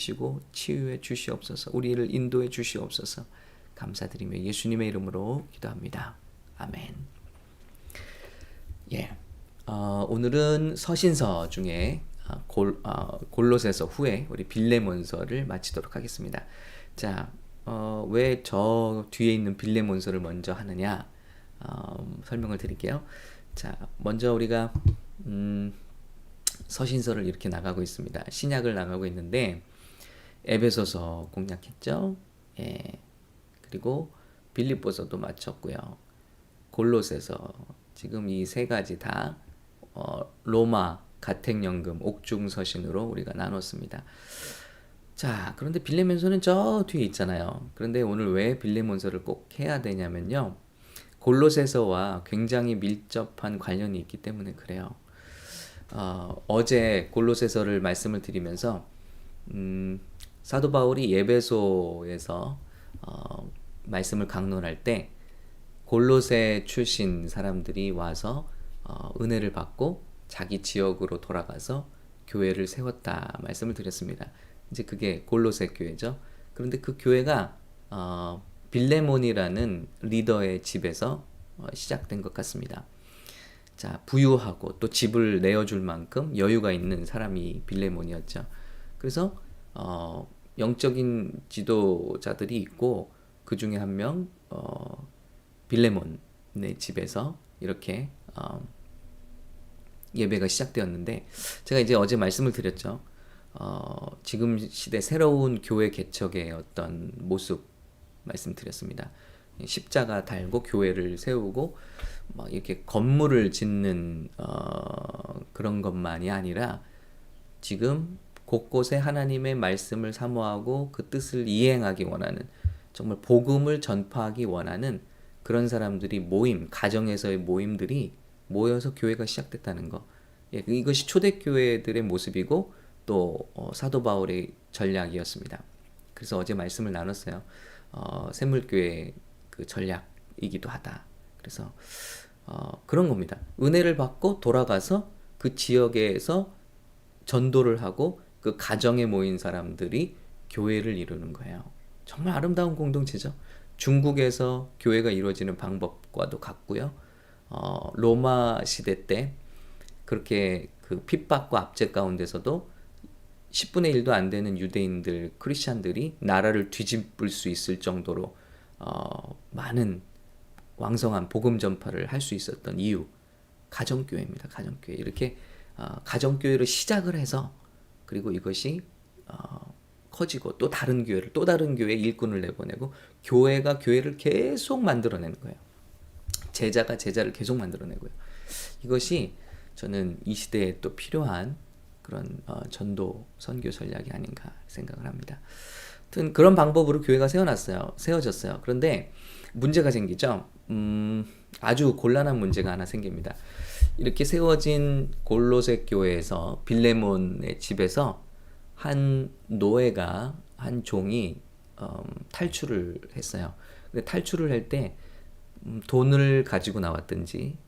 시고 치유해 주시옵소서. 우리를 인도해 주시옵소서. 감사드리며 예수님의 이름으로 기도합니다. 아멘. 예, 오늘은 서신서 중에 골로새서 후에 우리 빌레몬서를 마치도록 하겠습니다. 자, 왜 저 뒤에 있는 빌레몬서를 먼저 하느냐 설명을 드릴게요. 자, 먼저 우리가 서신서를 이렇게 나가고 있습니다. 신약을 나가고 있는데 에베소서 공략했죠. 예. 그리고 빌립보서도 마쳤고요. 골로새서 지금 이 세 가지 다 로마 가택연금 옥중서신으로 우리가 나눴습니다. 자, 그런데 빌레몬서는 저 뒤에 있잖아요. 그런데 오늘 왜 빌레몬서를 꼭 해야 되냐면요. 골로새서와 굉장히 밀접한 관련이 있기 때문에 그래요. 어제 골로새서를 말씀을 드리면서 사도 바울이 에베소에서 말씀을 강론할 때 골로새 출신 사람들이 와서 은혜를 받고 자기 지역으로 돌아가서 교회를 세웠다 말씀을 드렸습니다. 이제 그게 골로새 교회죠. 그런데 그 교회가 빌레몬이라는 리더의 집에서 시작된 것 같습니다. 자, 부유하고 또 집을 내어줄 만큼 여유가 있는 사람이 빌레몬이었죠. 그래서 영적인 지도자들이 있고 그 중에 한 명 빌레몬의 집에서 이렇게 예배가 시작되었는데 제가 이제 어제 말씀을 드렸죠. 지금 시대 새로운 교회 개척의 어떤 모습 말씀드렸습니다. 십자가 달고 교회를 세우고 막 이렇게 건물을 짓는 그런 것만이 아니라 지금 곳곳에 하나님의 말씀을 사모하고 그 뜻을 이행하기 원하는 정말 복음을 전파하기 원하는 그런 사람들이 모임, 가정에서의 모임들이 모여서 교회가 시작됐다는 거. 예, 이것이 초대교회들의 모습이고 또 사도 바울의 전략이었습니다. 그래서 어제 말씀을 나눴어요. 샘물교회 그 전략이기도 하다. 그래서 그런 겁니다. 은혜를 받고 돌아가서 그 지역에서 전도를 하고 그 가정에 모인 사람들이 교회를 이루는 거예요. 정말 아름다운 공동체죠. 중국에서 교회가 이루어지는 방법과도 같고요. 로마 시대 때 그렇게 그 핍박과 압제 가운데서도 10분의 1도 안 되는 유대인들, 크리스찬들이 나라를 뒤집을 수 있을 정도로 많은 왕성한 복음 전파를 할 수 있었던 이유, 가정교회입니다. 가정교회. 이렇게 가정교회로 시작을 해서 그리고 이것이 커지고 또 다른 교회에 일꾼을 내보내고 교회가 교회를 계속 만들어내는 거예요. 제자가 제자를 계속 만들어내고요. 이것이 저는 이 시대에 또 필요한 그런 전도 선교 전략이 아닌가 생각을 합니다. 하여튼 그런 방법으로 교회가 세워졌어요. 그런데 문제가 생기죠. 아주 곤란한 문제가 하나 생깁니다. 이렇게 세워진 골로새 교회에서 빌레몬의 집에서 한 노예가 한 종이 탈출을 했어요. 근데 탈출을 할 때 돈을 가지고 나왔든지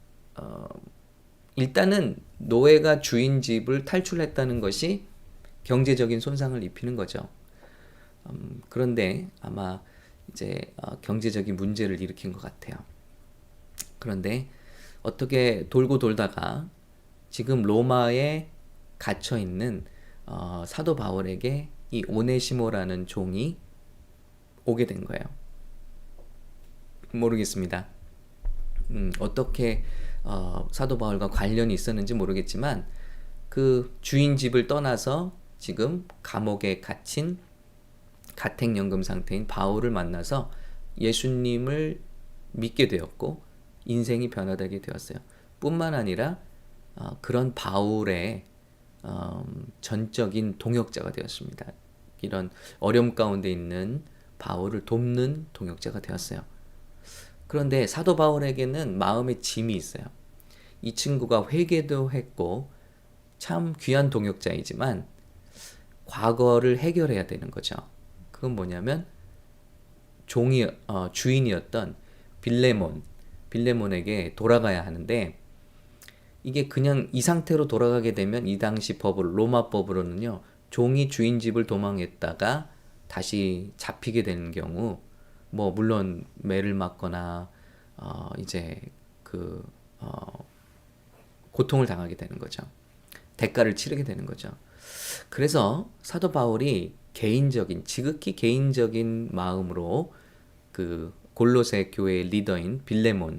일단은 노예가 주인 집을 탈출했다는 것이 경제적인 손상을 입히는 거죠. 그런데 아마 이제 경제적인 문제를 일으킨 것 같아요. 그런데 어떻게 돌고 돌다가 지금 로마에 갇혀 있는 사도 바울에게 이 오네시모라는 종이 오게 된 거예요. 모르겠습니다. 어떻게 사도 바울과 관련이 있었는지 모르겠지만 그 주인 집을 떠나서 지금 감옥에 갇힌 가택연금 상태인 바울을 만나서 예수님을 믿게 되었고 인생이 변화되게 되었어요. 뿐만 아니라 그런 바울의 전적인 동역자가 되었습니다. 이런 어려움 가운데 있는 바울을 돕는 동역자가 되었어요. 그런데 사도 바울에게는 마음의 짐이 있어요. 이 친구가 회개도 했고 참 귀한 동역자이지만 과거를 해결해야 되는 거죠. 그건 뭐냐면 주인이었던 빌레몬에게 돌아가야 하는데 이게 그냥 이 상태로 돌아가게 되면 이 당시 법으로 로마 법으로는요 종이 주인 집을 도망했다가 다시 잡히게 되는 경우, 뭐 물론 매를 맞거나 이제 그 고통을 당하게 되는 거죠. 대가를 치르게 되는 거죠. 그래서 사도 바울이 개인적인, 지극히 개인적인 마음으로 그 골로새 교회의 리더인 빌레몬에게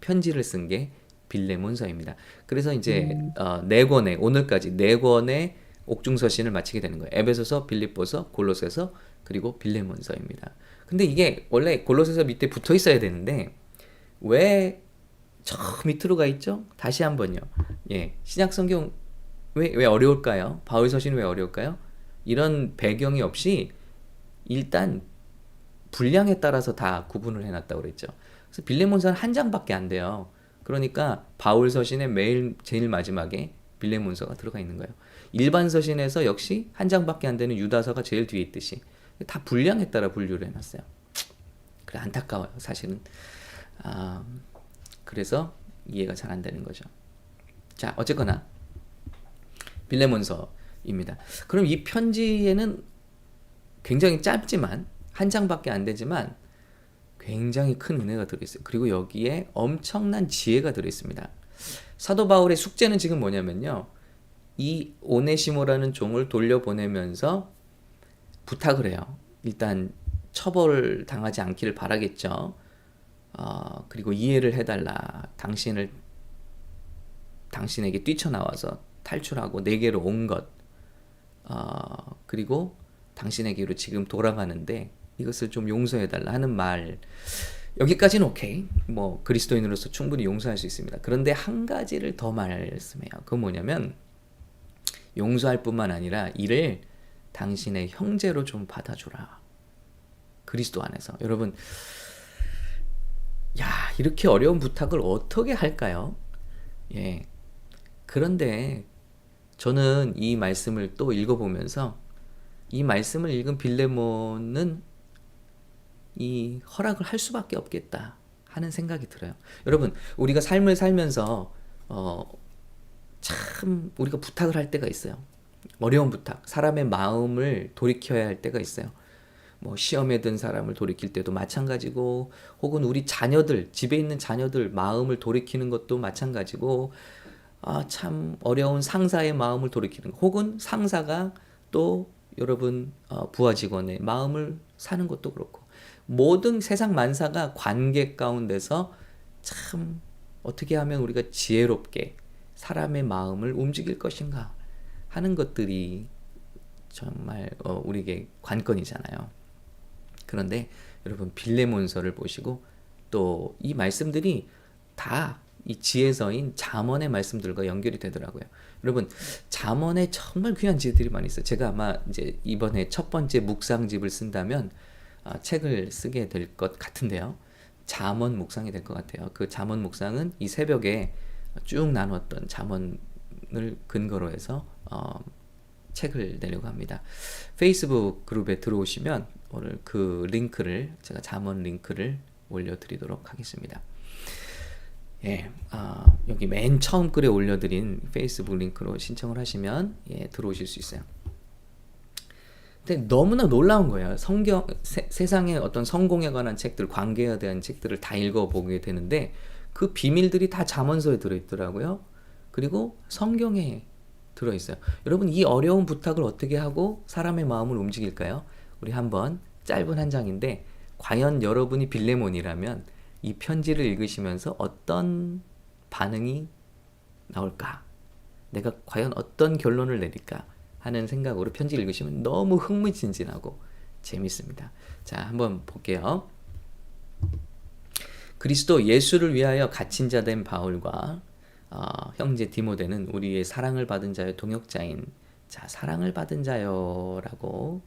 편지를 쓴 게 빌레몬서입니다. 그래서 이제 네 권의, 오늘까지 네 권의 옥중서신을 마치게 되는 거예요. 에베소서, 빌립보서, 골로새서, 그리고 빌레몬서입니다. 근데 이게 원래 골로새서 밑에 붙어 있어야 되는데 왜 저 밑으로 가 있죠? 다시 한번요. 예, 신약 성경 왜 어려울까요? 바울 서신 왜 어려울까요? 이런 배경이 없이 일단 분량에 따라서 다 구분을 해놨다고 그랬죠. 그래서 빌레몬서는 한 장밖에 안 돼요. 그러니까 바울 서신의 매일 제일 마지막에 빌레몬서가 들어가 있는 거예요. 일반 서신에서 역시 한 장밖에 안 되는 유다서가 제일 뒤에 있듯이 다 분량에 따라 분류를 해놨어요. 그래, 안타까워요, 사실은. 그래서 이해가 잘 안 되는 거죠. 자, 어쨌거나 빌레몬서입니다. 그럼 이 편지에는 굉장히 짧지만 한 장밖에 안 되지만 굉장히 큰 은혜가 들어있어요. 그리고 여기에 엄청난 지혜가 들어있습니다. 사도 바울의 숙제는 지금 뭐냐면요, 이 오네시모라는 종을 돌려보내면서 부탁을 해요. 일단 처벌 당하지 않기를 바라겠죠. 그리고 이해를 해달라. 당신에게 뛰쳐나와서 탈출하고 내게로 온 것, 그리고 당신에게로 지금 돌아가는데 이것을 좀 용서해달라 하는 말, 여기까지는 오케이. 뭐 그리스도인으로서 충분히 용서할 수 있습니다. 그런데 한 가지를 더 말씀해요. 그건 뭐냐면 용서할 뿐만 아니라 이를 당신의 형제로 좀 받아주라. 그리스도 안에서. 여러분, 야, 이렇게 어려운 부탁을 어떻게 할까요? 예. 그런데 저는 이 말씀을 또 읽어보면서 이 말씀을 읽은 빌레몬은 이 허락을 할 수밖에 없겠다 하는 생각이 들어요. 여러분, 우리가 삶을 살면서 참 우리가 부탁을 할 때가 있어요. 어려운 부탁, 사람의 마음을 돌이켜야 할 때가 있어요. 뭐 시험에 든 사람을 돌이킬 때도 마찬가지고, 혹은 우리 자녀들, 집에 있는 자녀들 마음을 돌이키는 것도 마찬가지고, 참 어려운 상사의 마음을 돌이키는 것, 혹은 상사가 또 여러분 부하 직원의 마음을 사는 것도 그렇고, 모든 세상 만사가 관계 가운데서 참 어떻게 하면 우리가 지혜롭게 사람의 마음을 움직일 것인가 하는 것들이 정말 우리에게 관건이잖아요. 그런데 여러분, 빌레몬서를 보시고 또 이 말씀들이 다 이 지혜서인 잠언의 말씀들과 연결이 되더라고요. 여러분, 잠언에 정말 귀한 지혜들이 많이 있어요. 제가 아마 이제 이번에 첫 번째 묵상집을 쓴다면 책을 쓰게 될 것 같은데요. 잠언 묵상이 될 것 같아요. 그 잠언 묵상은 이 새벽에 쭉 나눴던 잠언을 근거로 해서 책을 내려고 합니다. 페이스북 그룹에 들어오시면 오늘 그 링크를, 제가 잠언 링크를 올려드리도록 하겠습니다. 예, 여기 맨 처음 글에 올려드린 페이스북 링크로 신청을 하시면 들어오실 수 있어요. 근데 너무나 놀라운 거예요. 세상의 어떤 성공에 관한 책들, 관계에 대한 책들을 다 읽어보게 되는데 그 비밀들이 다 잠언서에 들어있더라고요. 그리고 성경에 들어있어요. 여러분, 이 어려운 부탁을 어떻게 하고 사람의 마음을 움직일까요? 우리 한번, 짧은 한 장인데 과연 여러분이 빌레몬이라면 이 편지를 읽으시면서 어떤 반응이 나올까? 내가 과연 어떤 결론을 내릴까? 하는 생각으로 편지 읽으시면 너무 흥미진진하고 재밌습니다. 자, 한번 볼게요. 그리스도 예수를 위하여 갇힌 자 된 바울과 형제 디모데는 우리의 사랑을 받은 자여 동역자인, 자, 사랑을 받은 자여라고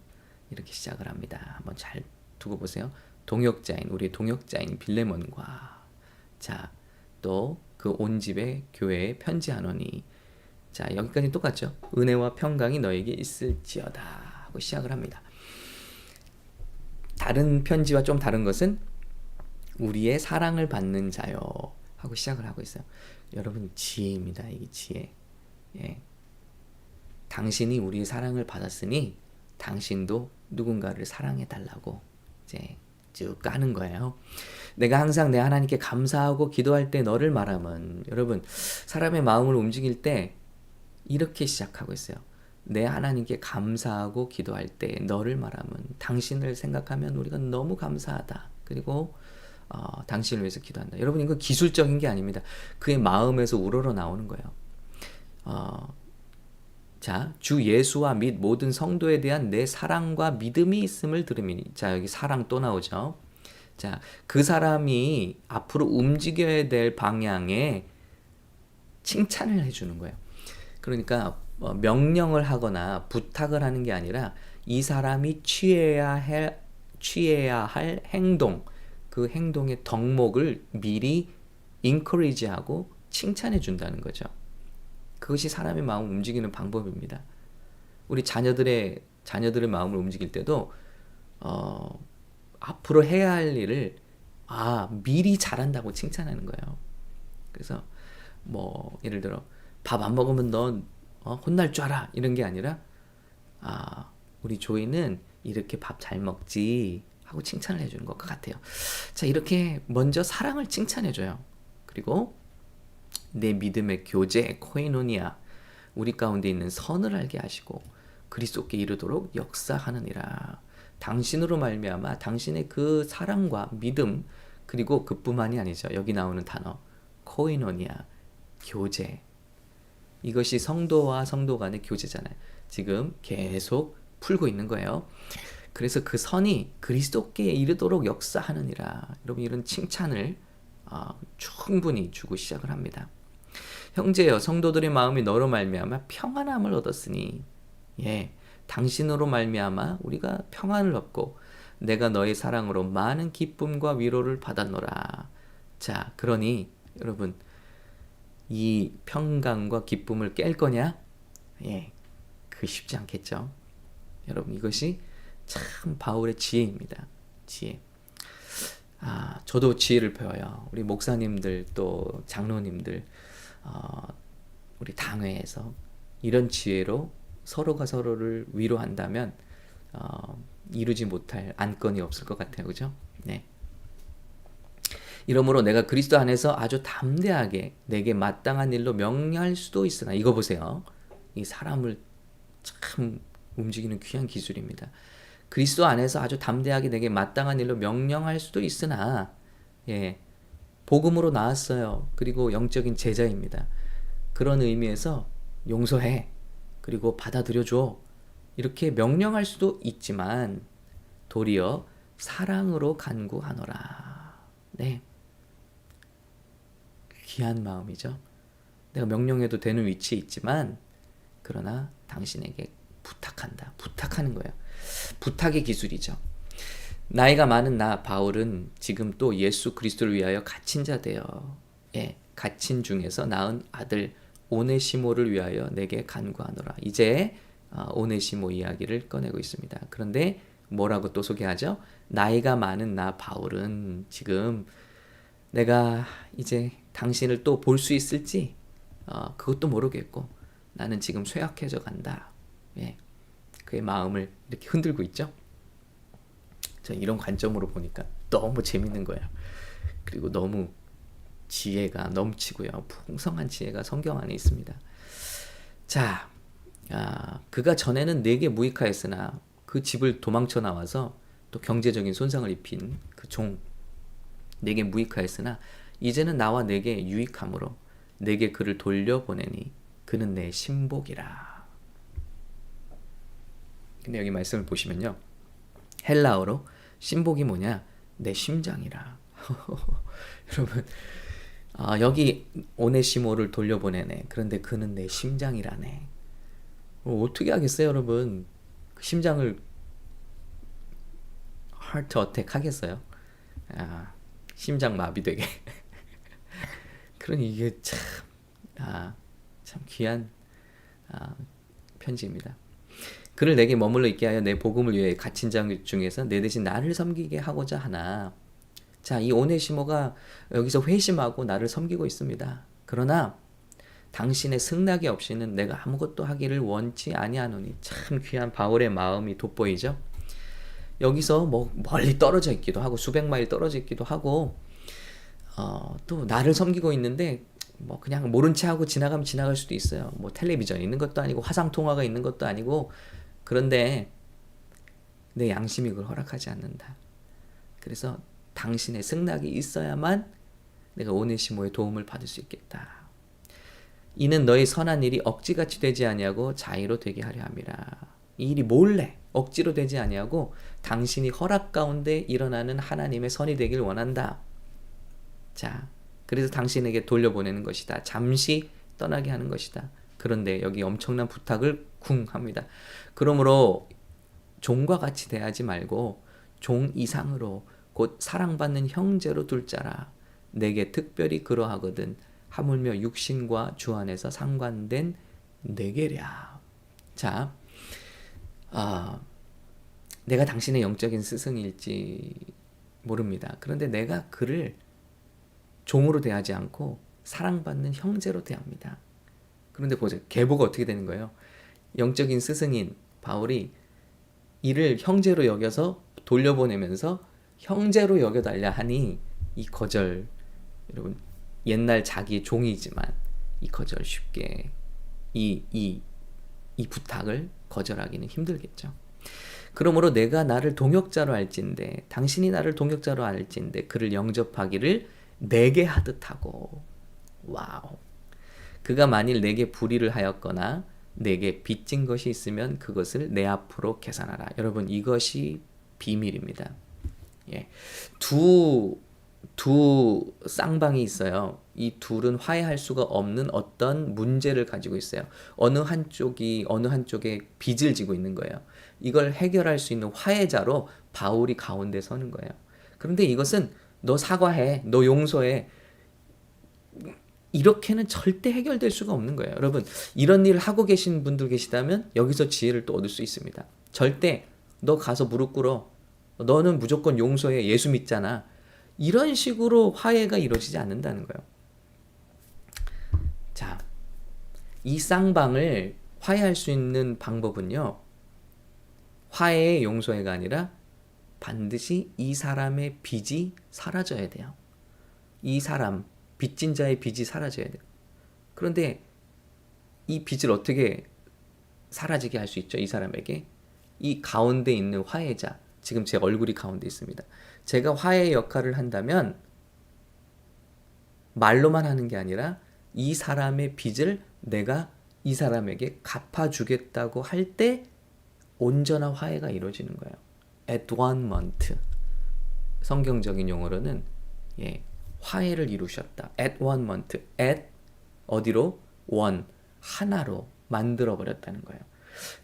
이렇게 시작을 합니다. 한번 잘 두고 보세요. 동역자인, 우리의 동역자인 빌레몬과, 자, 또 그 온 집의 교회에 편지하노니, 자, 여기까지 똑같죠. 은혜와 평강이 너에게 있을지어다 하고 시작을 합니다. 다른 편지와 좀 다른 것은 우리의 사랑을 받는 자요 하고 시작을 하고 있어요. 여러분, 지혜입니다. 이게 지혜. 예. 당신이 우리의 사랑을 받았으니 당신도 누군가를 사랑해 달라고 이제 쭉 까는 거예요. 내가 항상 내 하나님께 감사하고 기도할 때 너를 말하면, 여러분 사람의 마음을 움직일 때 이렇게 시작하고 있어요. 내 하나님께 감사하고 기도할 때 너를 말하면, 당신을 생각하면 우리가 너무 감사하다. 그리고 당신을 위해서 기도한다. 여러분 이거 기술적인 게 아닙니다. 그의 마음에서 우러러 나오는 거예요. 자, 주 예수와 및 모든 성도에 대한 내 사랑과 믿음이 있음을 들으니. 자, 여기 사랑 또 나오죠. 자, 그 사람이 앞으로 움직여야 될 방향에 칭찬을 해주는 거예요. 그러니까 명령을 하거나 부탁을 하는 게 아니라 이 사람이 취해야 할 행동, 그 행동의 덕목을 미리 encourage하고 칭찬해 준다는 거죠. 그것이 사람의 마음을 움직이는 방법입니다. 우리 자녀들의 마음을 움직일 때도 앞으로 해야 할 일을 미리 잘한다고 칭찬하는 거예요. 그래서 뭐 예를 들어 밥 안 먹으면 넌 혼날 줄 알아, 이런 게 아니라 우리 조이는 이렇게 밥 잘 먹지 하고 칭찬을 해주는 것 같아요. 자, 이렇게 먼저 사랑을 칭찬해줘요. 그리고 내 믿음의 교제 코이노니아, 우리 가운데 있는 선을 알게 하시고 그리스도께 이르도록 역사하느니라. 당신으로 말미암아 당신의 그 사랑과 믿음, 그리고 그뿐만이 아니죠. 여기 나오는 단어 코이노니아, 교제. 이것이 성도와 성도 간의 교제잖아요. 지금 계속 풀고 있는 거예요. 그래서 그 선이 그리스도께 이르도록 역사하느니라. 여러분 이런 칭찬을 충분히 주고 시작을 합니다. 형제여, 성도들의 마음이 너로 말미암아 평안함을 얻었으니, 당신으로 말미암아 우리가 평안을 얻고 내가 너의 사랑으로 많은 기쁨과 위로를 받았노라. 자, 그러니 여러분 이 평강과 기쁨을 깰 거냐? 그 쉽지 않겠죠. 여러분 이것이 참 바울의 지혜입니다. 지혜. 저도 지혜를 배워요. 우리 목사님들 또 장로님들, 우리 당회에서 이런 지혜로 서로가 서로를 위로한다면 이루지 못할 안건이 없을 것 같아요. 그죠? 네. 이러므로 내가 그리스도 안에서 아주 담대하게 내게 마땅한 일로 명령할 수도 있으나, 이거 보세요. 이 사람을 참 움직이는 귀한 기술입니다. 그리스도 안에서 아주 담대하게 내게 마땅한 일로 명령할 수도 있으나, 복음으로 나왔어요. 그리고 영적인 제자입니다. 그런 의미에서 용서해, 그리고 받아들여줘, 이렇게 명령할 수도 있지만 도리어 사랑으로 간구하노라. 네, 귀한 마음이죠. 내가 명령해도 되는 위치에 있지만 그러나 당신에게 부탁한다. 부탁하는 거예요. 부탁의 기술이죠. 나이가 많은 나 바울은 지금 또 예수 그리스도를 위하여 갇힌 자 되어 갇힌 중에서 낳은 아들 오네시모를 위하여 내게 간구하노라. 이제 오네시모 이야기를 꺼내고 있습니다. 그런데 뭐라고 또 소개하죠? 나이가 많은 나 바울은 지금 내가 이제 당신을 또 볼 수 있을지 그것도 모르겠고 나는 지금 쇠약해져 간다. 그의 마음을 이렇게 흔들고 있죠. 저 이런 관점으로 보니까 너무 재밌는 거예요. 그리고 너무 지혜가 넘치고요. 풍성한 지혜가 성경 안에 있습니다. 자, 그가 전에는 내게 무익하였으나 그 집을 도망쳐 나와서 또 경제적인 손상을 입힌 그 종, 내게 무익하였으나 이제는 나와 내게 유익함으로 내게 그를 돌려보내니 그는 내 신복이라. 근데 여기 말씀을 보시면요, 헬라어로 신복이 뭐냐? 내 심장이라. 여러분, 여기 오네시모를 돌려보내네. 그런데 그는 내 심장이라네. 어떻게 하겠어요, 여러분? 그 심장을 하트 어택 하겠어요? 심장 마비되게. 그러니 이게 참 귀한 편지입니다. 그를 내게 머물러 있게 하여 내 복음을 위해 갇힌 자 중에서 내 대신 나를 섬기게 하고자 하나. 자, 이 오네시모가 여기서 회심하고 나를 섬기고 있습니다. 그러나 당신의 승낙이 없이는 내가 아무것도 하기를 원치 아니하노니. 참 귀한 바울의 마음이 돋보이죠. 여기서 뭐 멀리 떨어져 있기도 하고 수백 마일 떨어져 있기도 하고 또 나를 섬기고 있는데 뭐 그냥 모른 채 하고 지나가면 지나갈 수도 있어요. 뭐 텔레비전이 있는 것도 아니고 화상 통화가 있는 것도 아니고. 그런데 내 양심이 그걸 허락하지 않는다. 그래서 당신의 승낙이 있어야만 내가 오네시모의 도움을 받을 수 있겠다. 이는 너의 선한 일이 억지같이 되지 아니하고 자의로 되게 하려 함이라. 이 일이 몰래 억지로 되지 아니하고 당신이 허락 가운데 일어나는 하나님의 선이 되길 원한다. 자, 그래서 당신에게 돌려보내는 것이다. 잠시 떠나게 하는 것이다. 그런데 여기 엄청난 부탁을 쿵 합니다. 그러므로 종과 같이 대하지 말고 종 이상으로 곧 사랑받는 형제로 둘 자라. 내게 특별히 그러하거든. 하물며 육신과 주 안에서 상관된 내게랴. 자, 내가 당신의 영적인 스승일지 모릅니다. 그런데 내가 그를 종으로 대하지 않고 사랑받는 형제로 대합니다. 그런데 보세요. 계보가 어떻게 되는 거예요? 영적인 스승인 바울이 이를 형제로 여겨서 돌려보내면서 형제로 여겨달라 하니 이 거절, 여러분 옛날 자기의 종이지만 이 거절 쉽게 이 부탁을 거절하기는 힘들겠죠. 그러므로 내가 나를 동역자로 알진대 당신이 나를 동역자로 알진대 그를 영접하기를 내게 하듯 하고. 와우. 그가 만일 내게 불의를 하였거나 내게 빚진 것이 있으면 그것을 내 앞으로 계산하라. 여러분 이것이 비밀입니다. 예. 두 쌍방이 있어요. 이 둘은 화해할 수가 없는 어떤 문제를 가지고 있어요. 어느 한쪽에 빚을 지고 있는 거예요. 이걸 해결할 수 있는 화해자로 바울이 가운데 서는 거예요. 그런데 이것은 너 사과해, 너 용서해, 이렇게는 절대 해결될 수가 없는 거예요. 여러분 이런 일을 하고 계신 분들 계시다면 여기서 지혜를 또 얻을 수 있습니다. 절대 너 가서 무릎 꿇어, 너는 무조건 용서해, 예수 믿잖아, 이런 식으로 화해가 이루어지지 않는다는 거예요. 자, 이 쌍방을 화해할 수 있는 방법은요, 화해의 용서해가 아니라 반드시 이 사람의 빚이 사라져야 돼요. 이 사람, 빚진 자의 빚이 사라져야 돼요. 그런데 이 빚을 어떻게 사라지게 할 수 있죠? 이 사람에게 이 가운데 있는 화해자, 지금 제 얼굴이 가운데 있습니다. 제가 화해의 역할을 한다면 말로만 하는 게 아니라 이 사람의 빚을 내가 이 사람에게 갚아주겠다고 할 때 온전한 화해가 이루어지는 거예요. At one month. 성경적인 용어로는 화해를 이루셨다. At one month. At 어디로? one. 하나로 만들어 버렸다는 거예요.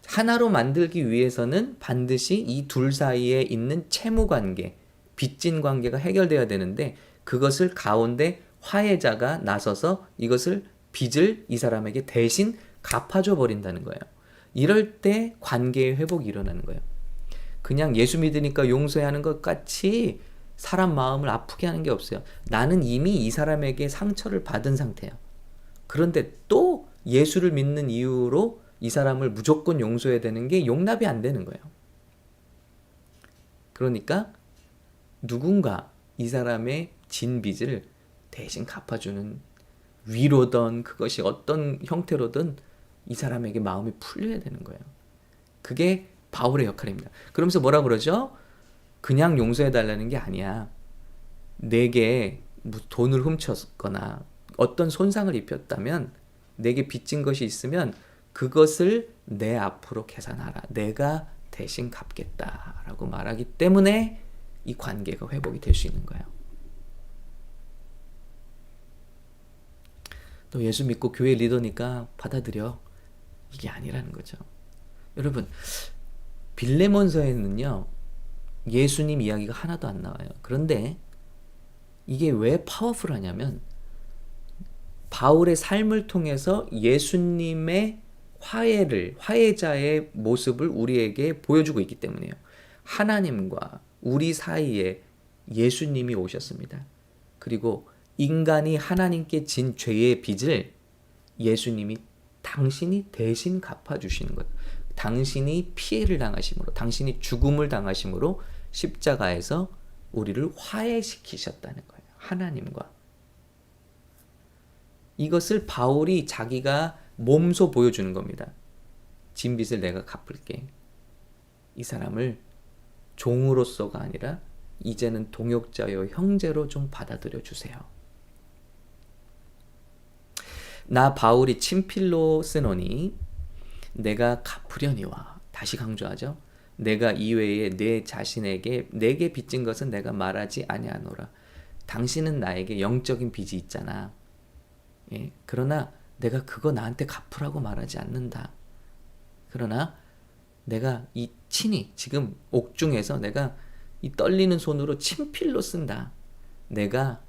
하나로 만들기 위해서는 반드시 이 둘 사이에 있는 채무 관계, 빚진 관계가 해결돼야 되는데 그것을 가운데 화해자가 나서서 이것을 빚을 이 사람에게 대신 갚아줘 버린다는 거예요. 이럴 때 관계의 회복이 일어나는 거예요. 그냥 예수 믿으니까 용서하는 것 같이 사람 마음을 아프게 하는 게 없어요. 나는 이미 이 사람에게 상처를 받은 상태예요. 그런데 또 예수를 믿는 이유로 이 사람을 무조건 용서해야 되는 게 용납이 안 되는 거예요. 그러니까 누군가 이 사람의 진 빚을 대신 갚아주는, 위로든 그것이 어떤 형태로든 이 사람에게 마음이 풀려야 되는 거예요. 그게 바울의 역할입니다. 그러면서 뭐라 그러죠? 그냥 용서해달라는 게 아니야. 내게 돈을 훔쳤거나 어떤 손상을 입혔다면, 내게 빚진 것이 있으면 그것을 내 앞으로 계산하라. 내가 대신 갚겠다라고 말하기 때문에 이 관계가 회복이 될 수 있는 거예요. 또 예수 믿고 교회 리더니까 받아들여. 이게 아니라는 거죠. 여러분, 빌레몬서에는요, 예수님 이야기가 하나도 안 나와요. 그런데 이게 왜 파워풀하냐면 바울의 삶을 통해서 예수님의 화해자의 모습을 우리에게 보여주고 있기 때문이에요. 하나님과 우리 사이에 예수님이 오셨습니다. 그리고 인간이 하나님께 진 죄의 빚을 예수님이 당신이 대신 갚아주시는 거예요. 당신이 피해를 당하심으로, 당신이 죽음을 당하심으로 십자가에서 우리를 화해시키셨다는 거예요. 하나님과. 이것을 바울이 자기가 몸소 보여주는 겁니다. 진 빚을 내가 갚을게. 이 사람을 종으로서가 아니라 이제는 동역자요 형제로 좀 받아들여 주세요. 나 바울이 친필로 쓰노니 내가 갚으려니와, 다시 강조하죠. 내가 이외에 내 자신에게 내게 빚진 것은 내가 말하지 아니하노라. 당신은 나에게 영적인 빚이 있잖아. 예? 그러나 내가 그거 나한테 갚으라고 말하지 않는다. 그러나 내가 이 친히 지금 옥중에서 내가 이 떨리는 손으로 친필로 쓴다. 내가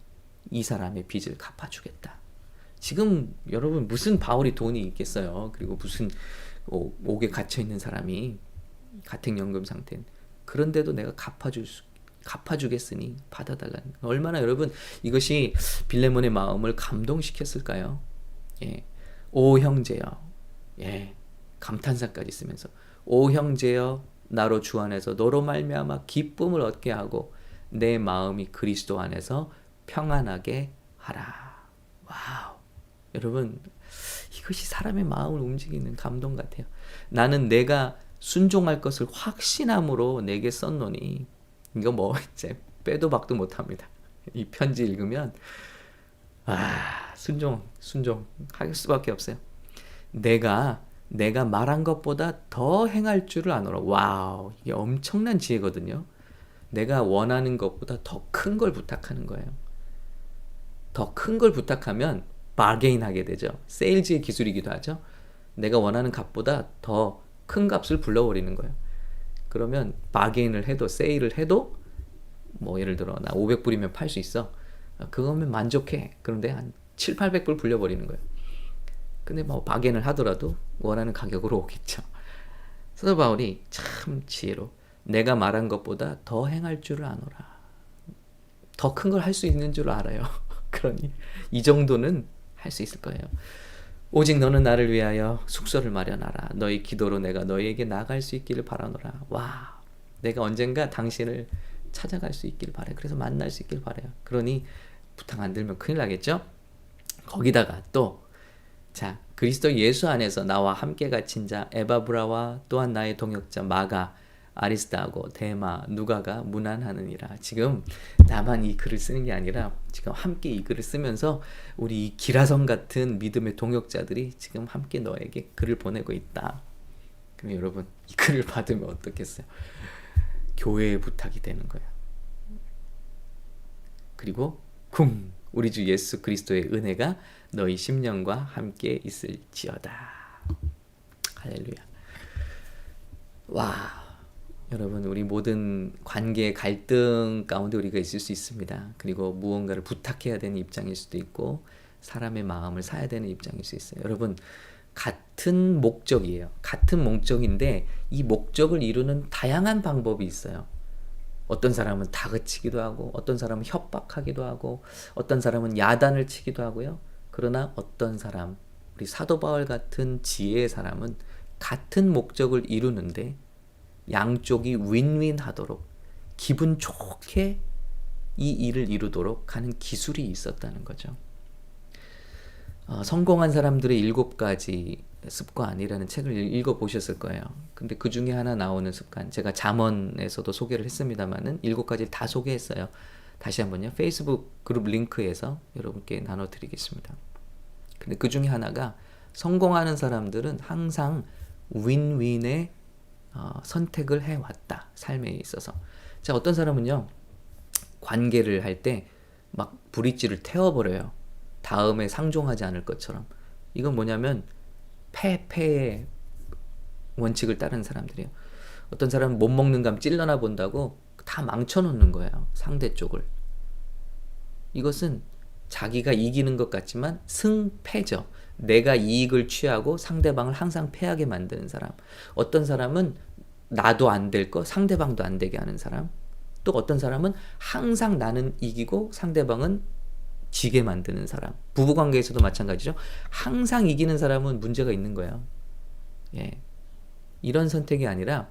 이 사람의 빚을 갚아주겠다. 지금 여러분 무슨 바울이 돈이 있겠어요. 그리고 무슨 옥에 갇혀있는 사람이 가택연금 상태인. 그런데도 내가 갚아주겠으니 받아달라는. 얼마나 여러분 이것이 빌레몬의 마음을 감동시켰을까요? 예. 오 형제여. 예. 감탄사까지 쓰면서 오 형제여, 나로 주 안에서 너로 말미암아 기쁨을 얻게 하고 내 마음이 그리스도 안에서 평안하게 하라. 와우. 여러분 이것이 사람의 마음을 움직이는 감동 같아요. 나는 내가 순종할 것을 확신함으로 내게 썼노니. 이거 뭐 이제 빼도 박도 못합니다. 이 편지 읽으면 순종할 수밖에 없어요. 내가 말한 것보다 더 행할 줄을 아노라. 와우, 이게 엄청난 지혜거든요. 내가 원하는 것보다 더 큰 걸 부탁하는 거예요. 더 큰 걸 부탁하면 바게인 하게 되죠. 세일즈의 기술이기도 하죠. 내가 원하는 값보다 더 큰 값을 불러버리는 거예요. 그러면 바게인을 해도, 세일을 해도, 뭐 예를 들어 나 500불이면 팔 수 있어. 그거면 만족해. 그런데 한 7, 800불 불려버리는 거예요. 근데 뭐 바게인을 하더라도 원하는 가격으로 오겠죠. 사도 바울이 참 지혜로 내가 말한 것보다 더 행할 줄을 아노라. 더 큰 걸 할 수 있는 줄 알아요. 그러니 이 정도는 할 수 있을 거예요. 오직 너는 나를 위하여 숙소를 마련하라. 너희 기도로 내가 너희에게 나갈 수 있기를 바라노라. 와, 내가 언젠가 당신을 찾아갈 수 있기를 바라요. 그래서 만날 수 있기를 바라요. 그러니 부탁 안 들면 큰일 나겠죠? 거기다가 또 자, 그리스도 예수 안에서 나와 함께 갇힌 자 에바브라와 또한 나의 동역자 마가, 아리스다하고 데마, 누가가 문안하느니라. 지금 나만 이 글을 쓰는 게 아니라 지금 함께 이 글을 쓰면서 우리 이 기라성 같은 믿음의 동역자들이 지금 함께 너에게 글을 보내고 있다. 그럼 여러분 이 글을 받으면 어떻겠어요? 교회의 부탁이 되는 거예요. 그리고 우리 주 예수 그리스도의 은혜가 너희 심령과 함께 있을지어다. 할렐루야. 와, 여러분 우리 모든 관계 갈등 가운데 우리가 있을 수 있습니다. 그리고 무언가를 부탁해야 되는 입장일 수도 있고 사람의 마음을 사야 되는 입장일 수 있어요. 여러분 같은 목적이에요. 같은 목적인데 이 목적을 이루는 다양한 방법이 있어요. 어떤 사람은 다그치기도 하고 어떤 사람은 협박하기도 하고 어떤 사람은 야단을 치기도 하고요. 그러나 어떤 사람, 우리 사도 바울 같은 지혜의 사람은 같은 목적을 이루는데 양쪽이 윈윈하도록 기분 좋게 이 일을 이루도록 하는 기술이 있었다는 거죠. 성공한 사람들의 7가지 습관이라는 책을 읽어보셨을 거예요. 근데 그 중에 하나 나오는 습관, 제가 잠언에서도 소개를 했습니다만은 7가지를 다 소개했어요. 다시 한번요. 페이스북 그룹 링크에서 여러분께 나눠드리겠습니다. 근데 그 중에 하나가 성공하는 사람들은 항상 윈윈의 선택을 해왔다. 삶에 있어서. 자, 어떤 사람은요. 관계를 할 때 막 브릿지를 태워버려요. 다음에 상종하지 않을 것처럼. 이건 뭐냐면 패의 원칙을 따르는 사람들이에요. 어떤 사람은 못 먹는 감 찔러나 본다고 다 망쳐놓는 거예요. 상대 쪽을. 이것은 자기가 이기는 것 같지만 승패죠. 내가 이익을 취하고 상대방을 항상 패하게 만드는 사람. 어떤 사람은 나도 안 될 거 상대방도 안 되게 하는 사람. 또 어떤 사람은 항상 나는 이기고 상대방은 지게 만드는 사람. 부부관계에서도 마찬가지죠. 항상 이기는 사람은 문제가 있는 거예요. 예. 이런 선택이 아니라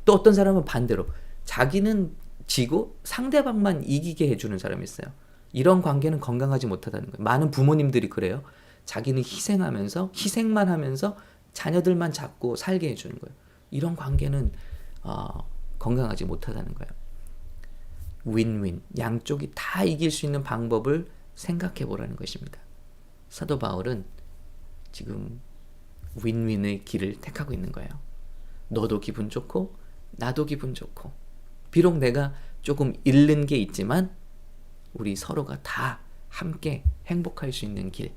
또 어떤 사람은 반대로 자기는 지고 상대방만 이기게 해주는 사람이 있어요. 이런 관계는 건강하지 못하다는 거예요. 많은 부모님들이 그래요. 자기는 희생만 하면서 자녀들만 잡고 살게 해주는 거예요. 이런 관계는 건강하지 못하다는 거예요. 윈윈, 양쪽이 다 이길 수 있는 방법을 생각해 보라는 것입니다. 사도 바울은 지금 윈윈의 길을 택하고 있는 거예요. 너도 기분 좋고 나도 기분 좋고, 비록 내가 조금 잃는 게 있지만 우리 서로가 다 함께 행복할 수 있는 길,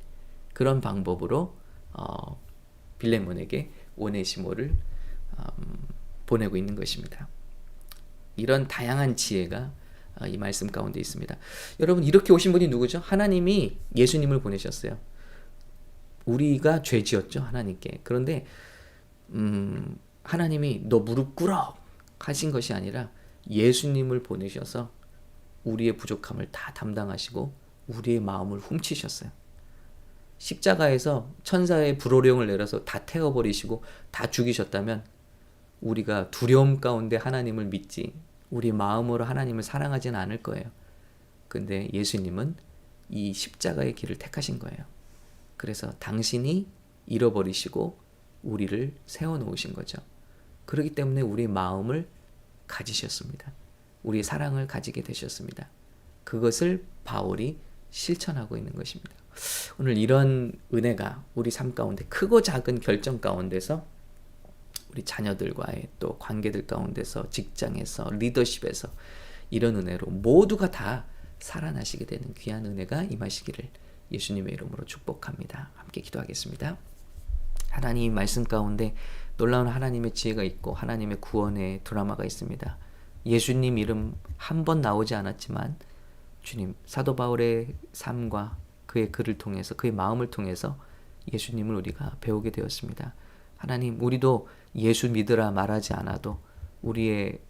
그런 방법으로 빌레몬에게 오네시모를 보내고 있는 것입니다. 이런 다양한 지혜가 이 말씀 가운데 있습니다. 여러분, 이렇게 오신 분이 누구죠? 하나님이 예수님을 보내셨어요. 우리가 죄 지었죠, 하나님께. 그런데 하나님이 너 무릎 꿇어 하신 것이 아니라 예수님을 보내셔서 우리의 부족함을 다 담당하시고 우리의 마음을 훔치셨어요. 십자가에서 천사의 불호령을 내려서 다 태워버리시고 다 죽이셨다면 우리가 두려움 가운데 하나님을 믿지, 우리 마음으로 하나님을 사랑하지는 않을 거예요. 근데 예수님은 이 십자가의 길을 택하신 거예요. 그래서 당신이 잃어버리시고 우리를 세워놓으신 거죠. 그렇기 때문에 우리 마음을 가지셨습니다. 우리의 사랑을 가지게 되셨습니다. 그것을 바울이 실천하고 있는 것입니다. 오늘 이런 은혜가 우리 삶 가운데 크고 작은 결정 가운데서, 우리 자녀들과의 또 관계들 가운데서, 직장에서, 리더십에서 이런 은혜로 모두가 다 살아나시게 되는 귀한 은혜가 임하시기를 예수님의 이름으로 축복합니다. 함께 기도하겠습니다. 하나님, 말씀 가운데 놀라운 하나님의 지혜가 있고 하나님의 구원의 드라마가 있습니다. 예수님 이름 한 번 나오지 않았지만 주님, 사도 바울의 삶과 그의 글을 통해서, 그의 마음을 통해서 예수님을 우리가 배우게 되었습니다. 하나님, 우리도 예수 믿으라 말하지 않아도 우리의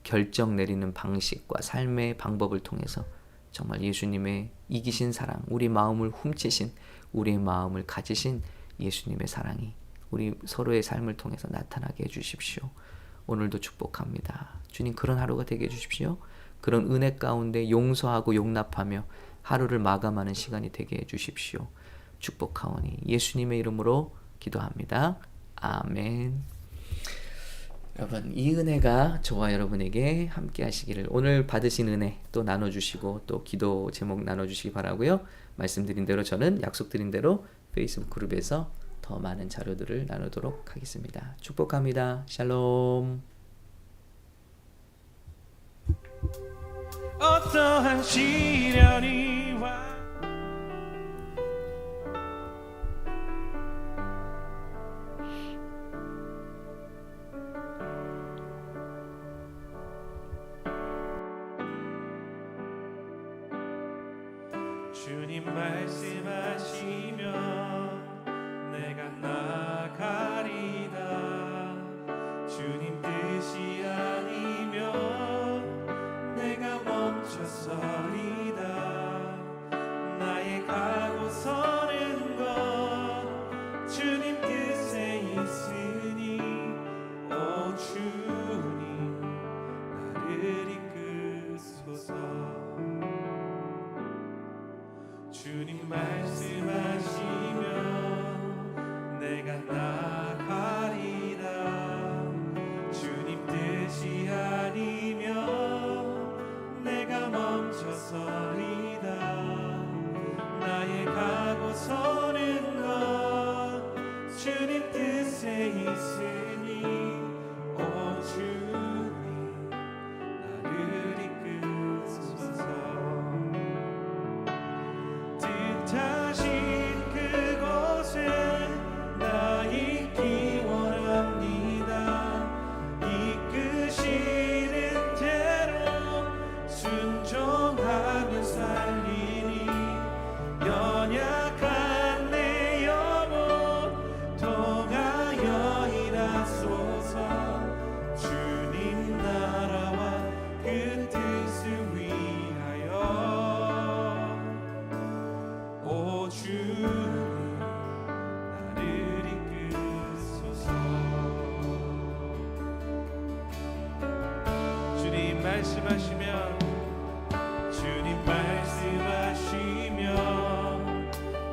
결정 내리는 방식과 삶의 방법을 통해서 정말 예수님의 이기신 사랑, 우리 마음을 훔치신, 우리의 마음을 가지신 예수님의 사랑이 우리 서로의 삶을 통해서 나타나게 해주십시오. 오늘도 축복합니다. 주님, 그런 하루가 되게 해주십시오. 그런 은혜 가운데 용서하고 용납하며 하루를 마감하는 시간이 되게 해주십시오. 축복하오니 예수님의 이름으로 기도합니다. 아멘. 여러분, 이 은혜가 저와 여러분에게 함께 하시기를, 오늘 받으신 은혜 또 나눠주시고 또 기도 제목 나눠주시기 바라고요. 말씀드린 대로 저는 약속드린 대로 페이스북 그룹에서 더 많은 자료들을 나누도록 하겠습니다. 축복합니다. 샬롬. 어떠한 시련이 와 주님 말씀하시면 내가 나가리다. 주님 뜻이 아니면 내가 멈춰서리다. 나의 가고 서는 것 주님 뜻에 있으니 오 주님 나를 이끄소서. 주님 말씀하시면 말씀하시면 주님 말씀하시면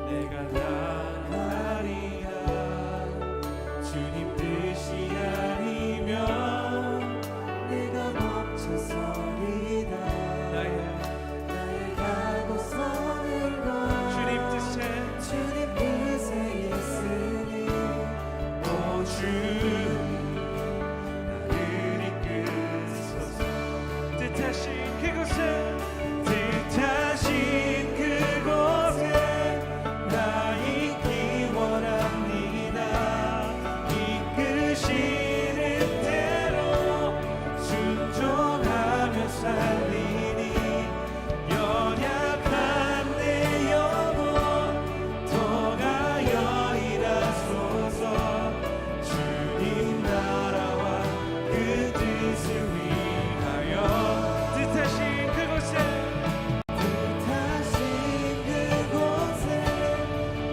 내가 나가리라. 주님 뜻이 아니면 내가 멈춰서리다. 나의 가고 서는 것 주님 뜻에 주님 뜻에 있으니 오 주님 나를 이끄소서. 뜻하신 그곳에 뜻하신 그곳에 나 있기 원합니다. 이끄시는 대로 순종하며 살리니 연약한 내 영혼 더가여 일하소서. 주님 나라와 그 뜻을 위하여 뜻하신 그곳에 뜻하신 그곳에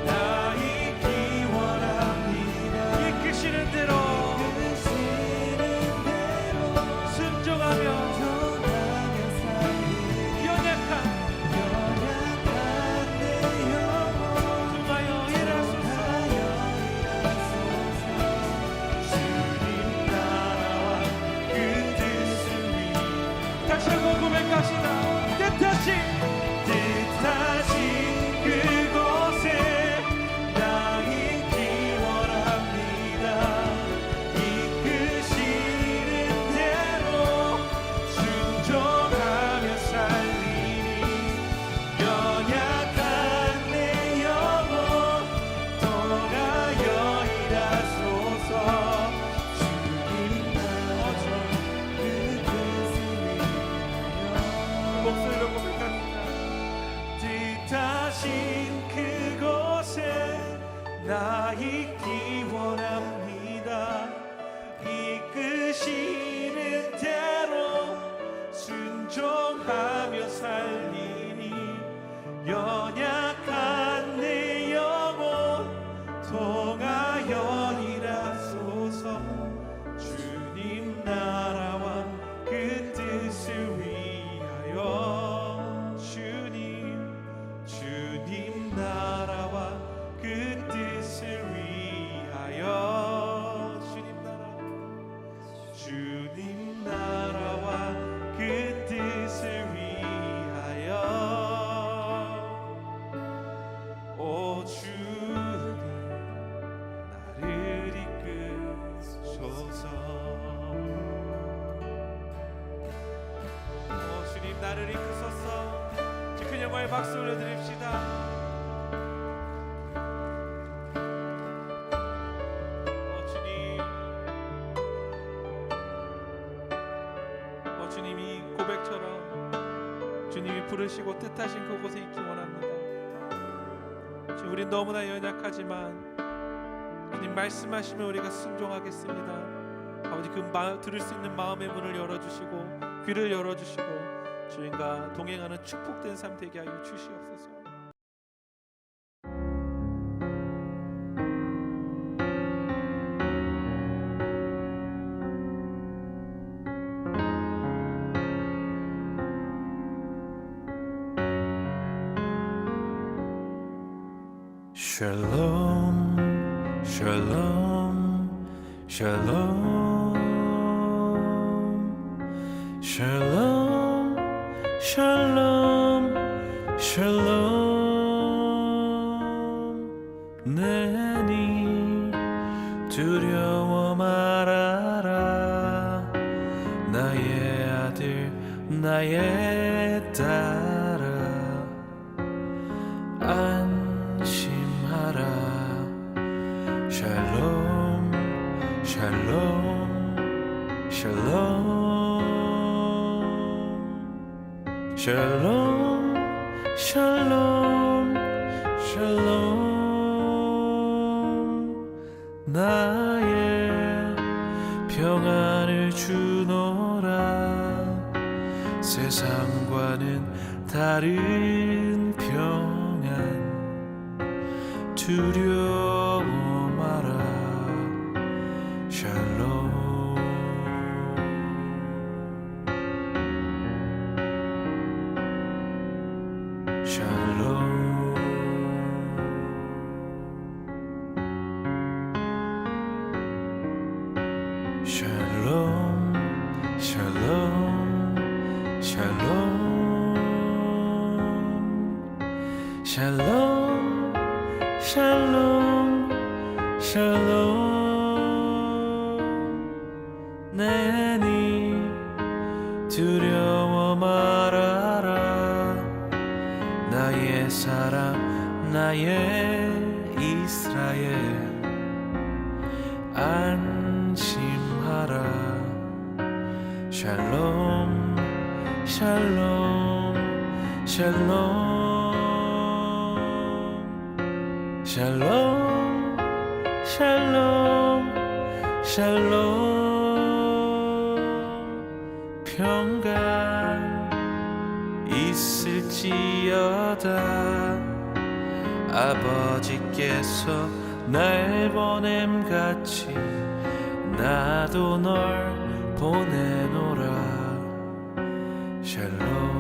나 있기 원합니다. 이끄시는 대로 이끄시는 대로 순종하며 전하며 살리니 연약한 내 영혼 통하여 일하소서. 주님 나라와 그 뜻을 위해 다시 한번 고백합시다. 뜻하신 그곳에 나 있기 원합니다. 이끄시는 대로 순종하며 살리니 연약한 내 영혼 더가여 일하소서. 주님 나라와 그 뜻을 위하여 목소리로 고백합니다. 뜻하신 그곳에 나 있기 원합니다. 이끄시는 대로 순종하며 살리니 연약한 내 영혼 통하여 일하소서. 주님 나라와 그 뜻을 위하여 주님 나라와 그 뜻을 위하여 주님 나라와 그 뜻을 위하여 오 주님 나를 이끄소서. 오 주님 나를 이끄소서. 큰 영광의 박수 올려드립시다. 주님이 고백처럼 주님이 부르시고 뜻하신 그곳에 있기 원합니다. 주님 우린 너무나 연약하지만 주님 말씀하시면 우리가 순종하겠습니다. 아버지 그 들을 수 있는 마음의 문을 열어주시고 귀를 열어주시고 주님과 동행하는 축복된 삶 되게 하여 주시옵소서. Shalom, shalom, shalom, shalom, shalom, shalom. 내니 두려워 말아라. 나의 아들, 나의 딸아, 안심하라. 샬롬 샬롬 샬롬 샬롬 샬롬 샬롬. 나의 평안을 주노라. 세상과는 다른 평안 두려워 마라. 샬롬 되니 두려워 말아라. 나의 사랑 나의 이스라엘 안심하라. 샬롬 샬롬 샬롬 샬롬 샬롬 샬롬 평강 있을지어다. 아버지께서 날 보냄같이 나도 널 보내노라. 샬롬